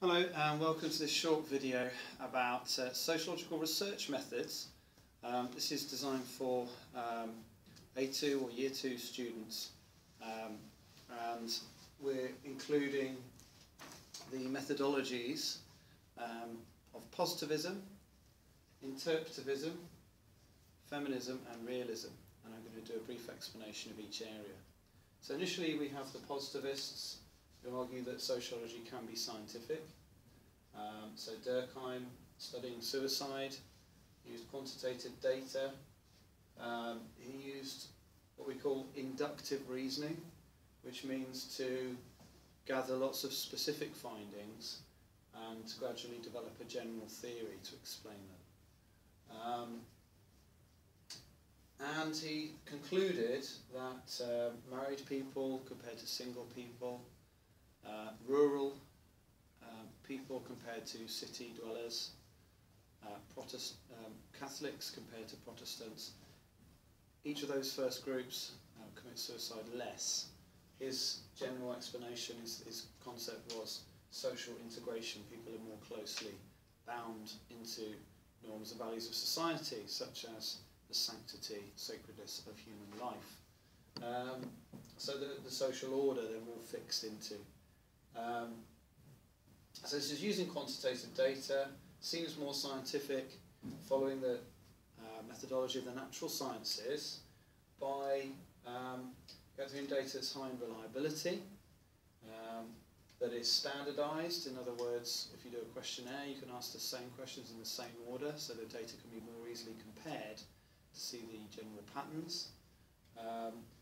Hello and welcome to this short video about sociological research methods. This is designed for A2 or Year 2 students, and we're including the methodologies of Positivism, Interpretivism, Feminism and Realism, and I'm going to do a brief explanation of each area. So initially we have the Positivists, who argue that sociology can be scientific. So Durkheim, studying suicide, used quantitative data. He used what we call inductive reasoning, which means to gather lots of specific findings and to gradually develop a general theory to explain them. And he concluded that married people compared to single people, rural people compared to city dwellers, Catholics compared to Protestants, each of those first groups commit suicide less. His general explanation, his concept was social integration. People are more closely bound into norms and values of society, such as the sanctity, sacredness of human life. So the social order they're more fixed into. So this is using quantitative data, seems more scientific, following the methodology of the natural sciences by gathering data that's high in reliability, that is standardised. In other words, if you do a questionnaire, you can ask the same questions in the same order, so the data can be more easily compared to see the general patterns,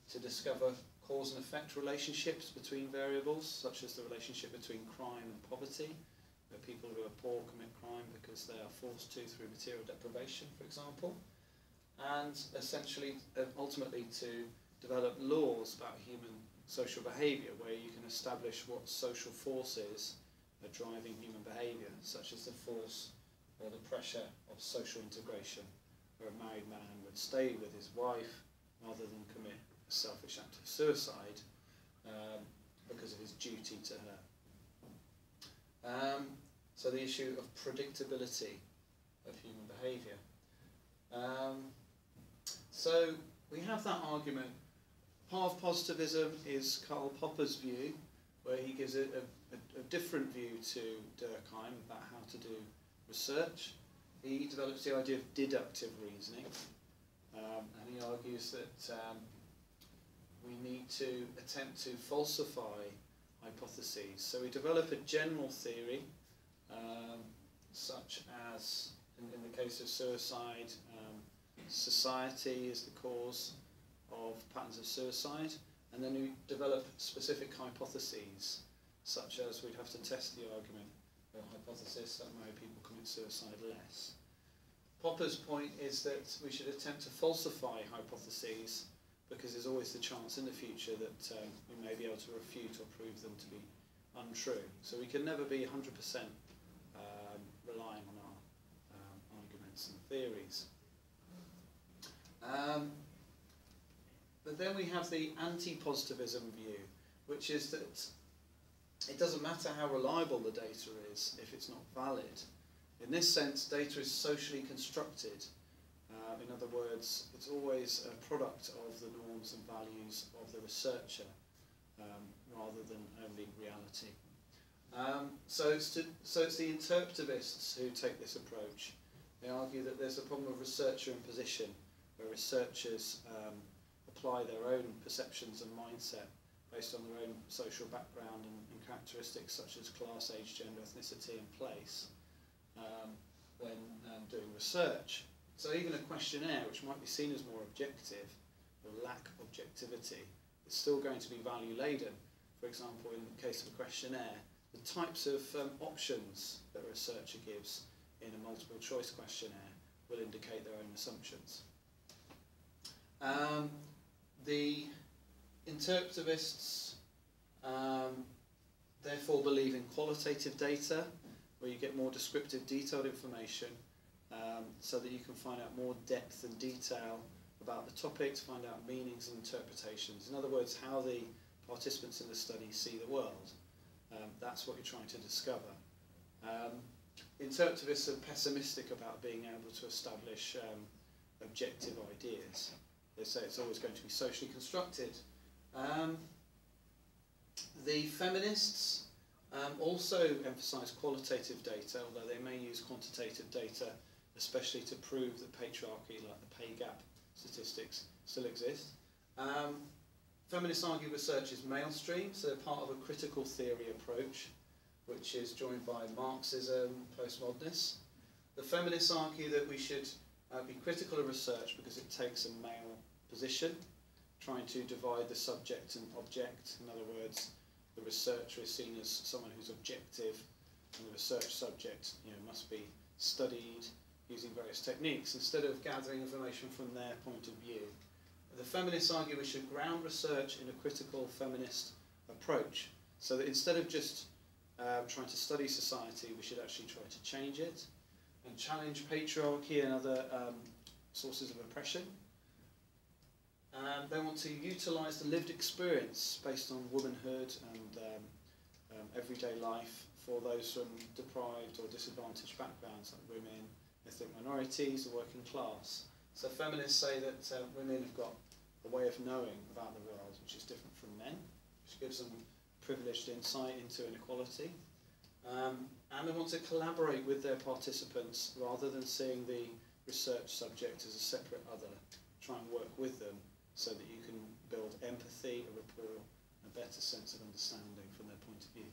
to discover cause and effect relationships between variables, such as the relationship between crime and poverty, where people who are poor commit crime because they are forced to through material deprivation, for example, and essentially, ultimately, to develop laws about human social behaviour, where you can establish what social forces are driving human behaviour, such as the force or the pressure of social integration, where a married man would stay with his wife rather than commit a selfish act of suicide because of his duty to her. So the issue of predictability of human behaviour. So we have that argument. Part of positivism is Karl Popper's view, where he gives a different view to Durkheim about how to do research. He develops the idea of deductive reasoning, and he argues that we need to attempt to falsify hypotheses. So we develop a general theory, such as, in the case of suicide, society is the cause of patterns of suicide, and then we develop specific hypotheses, such as we'd have to test the argument or hypothesis that married people commit suicide less. Popper's point is that we should attempt to falsify hypotheses, because there's always the chance in the future that we may be able to refute or prove them to be untrue. So we can never be 100% relying on our arguments and theories. But then we have the anti-positivism view, which is that it doesn't matter how reliable the data is if it's not valid. In this sense, data is socially constructed. In other words, it's always a product of the norms and values of the researcher, rather than only reality. So it's the interpretivists who take this approach. They argue that there's a problem of researcher imposition, where researchers apply their own perceptions and mindset based on their own social background and characteristics such as class, age, gender, ethnicity and place when doing research. So even a questionnaire, which might be seen as more objective or lack objectivity, is still going to be value-laden. For example, in the case of a questionnaire, the types of options that a researcher gives in a multiple-choice questionnaire will indicate their own assumptions. The interpretivists therefore believe in qualitative data, where you get more descriptive, detailed information, so that you can find out more depth and detail about the topic, to find out meanings and interpretations. In other words, how the participants in the study see the world. That's what you're trying to discover. Interpretivists are pessimistic about being able to establish objective ideas. They say it's always going to be socially constructed. The feminists also emphasise qualitative data, although they may use quantitative data, especially to prove that patriarchy, like the pay gap statistics, still exist. Feminists argue research is mainstream, so they're part of a critical theory approach, which is joined by Marxism, postmodernists. The feminists argue that we should be critical of research because it takes a male position, trying to divide the subject and object. In other words, the researcher is seen as someone who's objective, and the research subject, must be studied using various techniques instead of gathering information from their point of view. The feminists argue we should ground research in a critical feminist approach, so that instead of just trying to study society, we should actually try to change it and challenge patriarchy and other sources of oppression. They want to utilise the lived experience based on womanhood and everyday life for those from deprived or disadvantaged backgrounds, like women, ethnic minorities, the working class. So feminists say that women have got a way of knowing about the world which is different from men, which gives them privileged insight into inequality. And they want to collaborate with their participants rather than seeing the research subject as a separate other. Try and work with them so that you can build empathy, a rapport, a better sense of understanding from their point of view.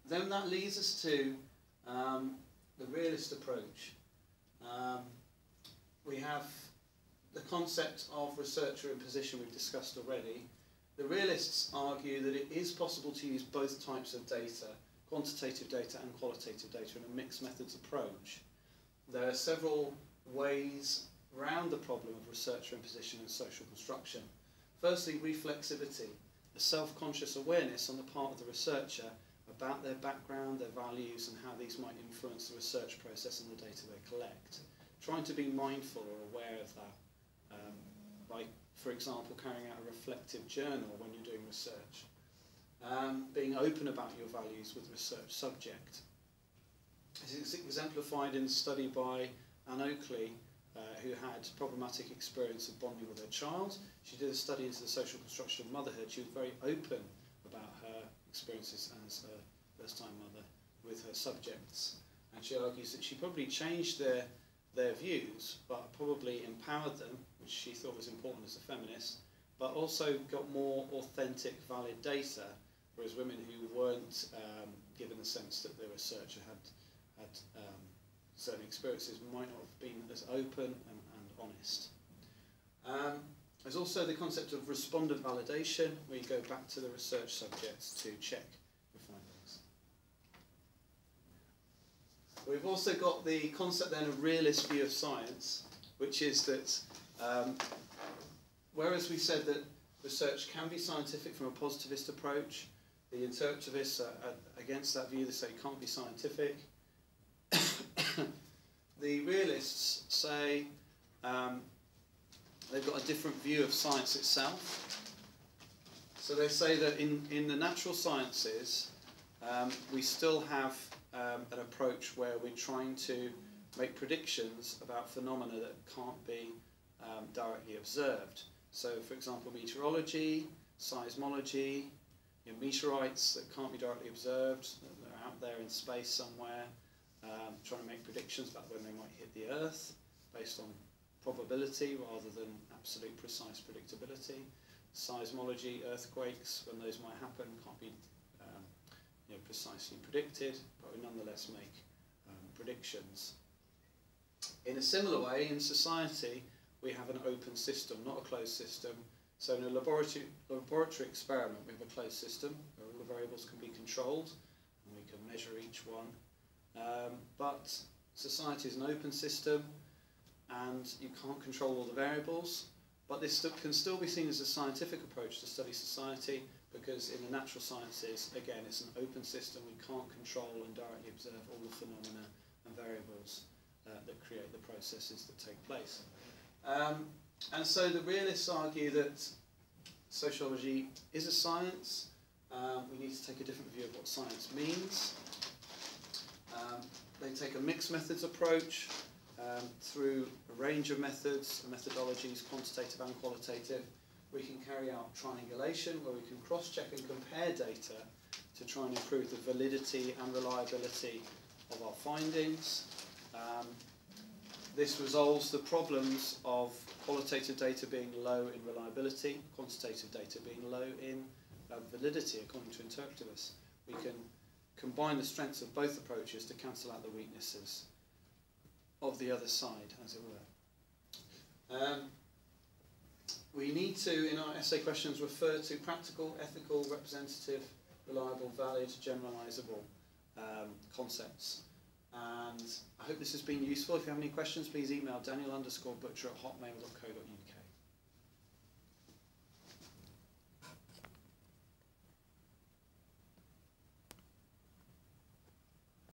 Then that leads us to the realist approach. We have the concept of researcher in position we've discussed already. The realists argue that it is possible to use both types of data, quantitative data and qualitative data, in a mixed methods approach. There are several ways around the problem of researcher in position and social construction. Firstly, reflexivity, a self-conscious awareness on the part of the researcher about their background, their values, and how these might influence the research process and the data they collect. Trying to be mindful or aware of that by, for example, carrying out a reflective journal when you're doing research. Being open about your values with research subject. This is exemplified in a study by Anne Oakley, who had problematic experience of bonding with her child. She did a study into the social construction of motherhood. She was very open about her experiences as a first-time mother with her subjects. And she argues that she probably changed their views, but probably empowered them, which she thought was important as a feminist, but also got more authentic, valid data, whereas women who weren't given the sense that their researcher had certain experiences might not have been as open and honest. There's also the concept of respondent validation, where you go back to the research subjects to check your findings. We've also got the concept then of realist view of science, which is that whereas we said that research can be scientific from a positivist approach, the interpretivists are against that view. They say it can't be scientific. The realists say they've got a different view of science itself. So they say that in the natural sciences, we still have an approach where we're trying to make predictions about phenomena that can't be directly observed. So, for example, meteorology, seismology, meteorites that can't be directly observed, they're out there in space somewhere, trying to make predictions about when they might hit the Earth based on probability rather than absolute precise predictability. Seismology, earthquakes, when those might happen, can't be precisely predicted, but we nonetheless make predictions. In a similar way, in society, we have an open system, not a closed system. So in a laboratory experiment, we have a closed system where all the variables can be controlled, and we can measure each one. But society is an open system, and you can't control all the variables. But this can still be seen as a scientific approach to study society, because in the natural sciences, again, it's an open system. We can't control and directly observe all the phenomena and variables that create the processes that take place. And so the realists argue that sociology is a science, we need to take a different view of what science means. They take a mixed methods approach through a range of methods and methodologies, quantitative and qualitative. We can carry out triangulation, where we can cross-check and compare data to try and improve the validity and reliability of our findings. This resolves the problems of qualitative data being low in reliability, quantitative data being low in validity, according to interpretivists. We can combine the strengths of both approaches to cancel out the weaknesses of the other side, as it were. We need to, in our essay questions, refer to practical, ethical, representative, reliable, valid, generalisable concepts. And I hope this has been useful. If you have any questions, please email daniel_butcher@hotmail.co.uk.